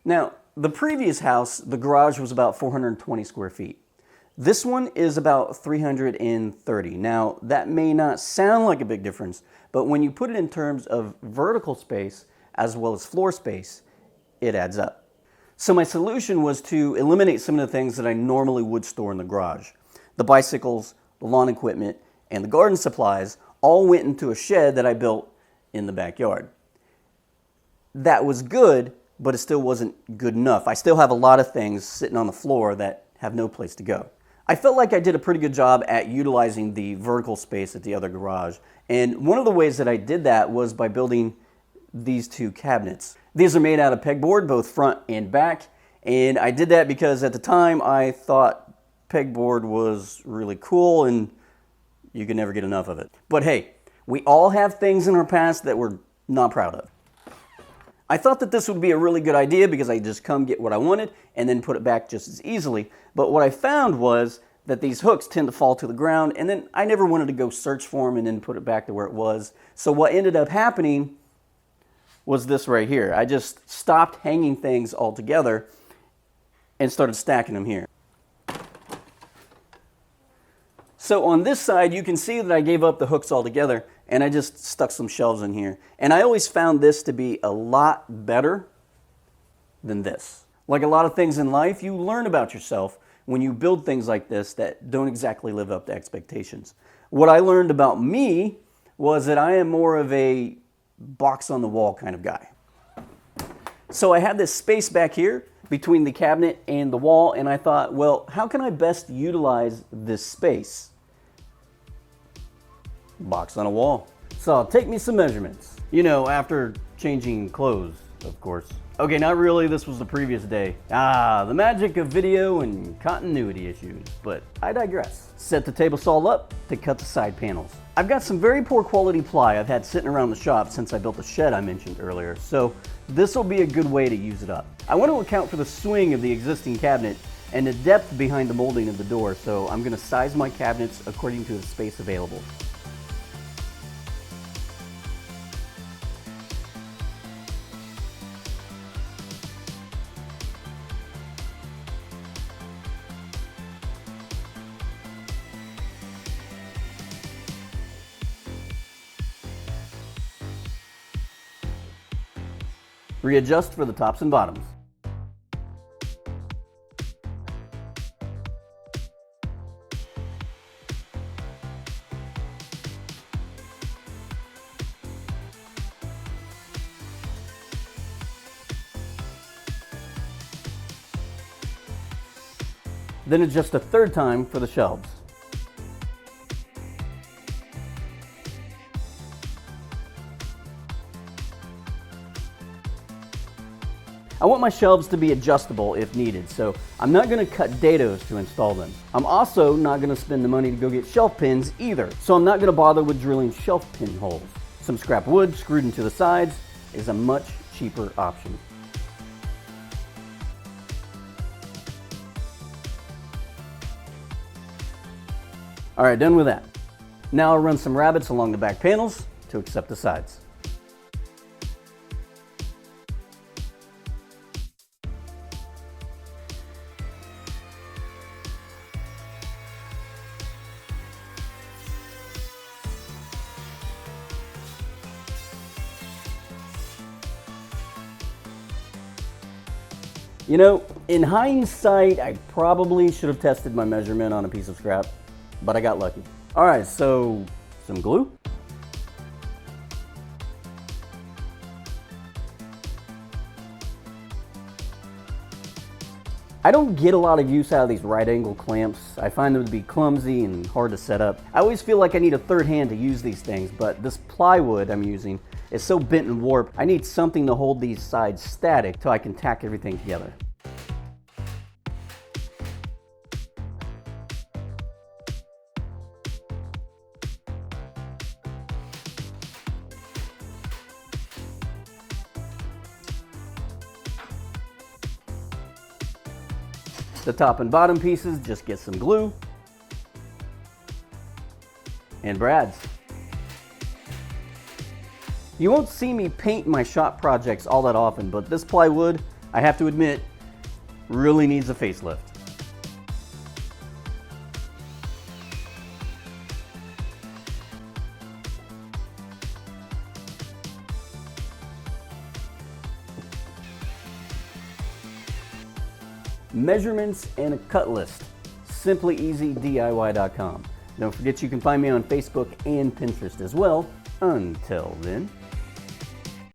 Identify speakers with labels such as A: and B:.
A: Now, the previous house, the garage was about 420 square feet. This one is about 330. Now, that may not sound like a big difference, but when you put it in terms of vertical space as well as floor space, it adds up. So my solution was to eliminate some of the things that I normally would store in the garage. The bicycles, the lawn equipment, and the garden supplies all went into a shed that I built in the backyard. That was good, but it still wasn't good enough. I still have a lot of things sitting on the floor that have no place to go. I felt like I did a pretty good job at utilizing the vertical space at the other garage. And one of the ways that I did that was by building these two cabinets. These are made out of pegboard, both front and back. And I did that because at the time I thought pegboard was really cool and you could never get enough of it. But hey, we all have things in our past that we're not proud of. I thought that this would be a really good idea because I just come get what I wanted and then put it back just as easily. But what I found was that these hooks tend to fall to the ground, and then I never wanted to go search for them and then put it back to where it was. So what ended up happening was this right here. I just stopped hanging things altogether and started stacking them here. So on this side, you can see that I gave up the hooks altogether and I just stuck some shelves in here. And I always found this to be a lot better than this. Like a lot of things in life, you learn about yourself when you build things like this that don't exactly live up to expectations. What I learned about me was that I am more of a box on the wall kind of guy. So I had this space back here between the cabinet and the wall, and I thought, well, how can I best utilize this space? Box on a wall. So I'll take me some measurements. You know, after changing clothes, of course. Okay, not really, this was the previous day. The magic of video and continuity issues, but I digress. Set the table saw up to cut the side panels. I've got some very poor quality ply I've had sitting around the shop since I built the shed I mentioned earlier, so this will be a good way to use it up. I want to account for the swing of the existing cabinet and the depth behind the molding of the door, so I'm going to size my cabinets according to the space available. Readjust for the tops and bottoms. Then adjust a third time for the shelves. I want my shelves to be adjustable if needed, so I'm not going to cut dados to install them. I'm also not going to spend the money to go get shelf pins either, so I'm not going to bother with drilling shelf pin holes. Some scrap wood screwed into the sides is a much cheaper option. Alright, done with that. Now I'll run some rabbets along the back panels to accept the sides. You know, in hindsight, I probably should have tested my measurement on a piece of scrap, but I got lucky. All right, so some glue. I don't get a lot of use out of these right angle clamps. I find them to be clumsy and hard to set up. I always feel like I need a third hand to use these things, but this plywood I'm using is so bent and warped, I need something to hold these sides static so I can tack everything together. The top and bottom pieces, just get some glue and brads. You won't see me paint my shop projects all that often, but this plywood, I have to admit, really needs a facelift. Measurements and a cut list. SimplyEasyDIY.com. Don't forget you can find me on Facebook and Pinterest as well. Until then.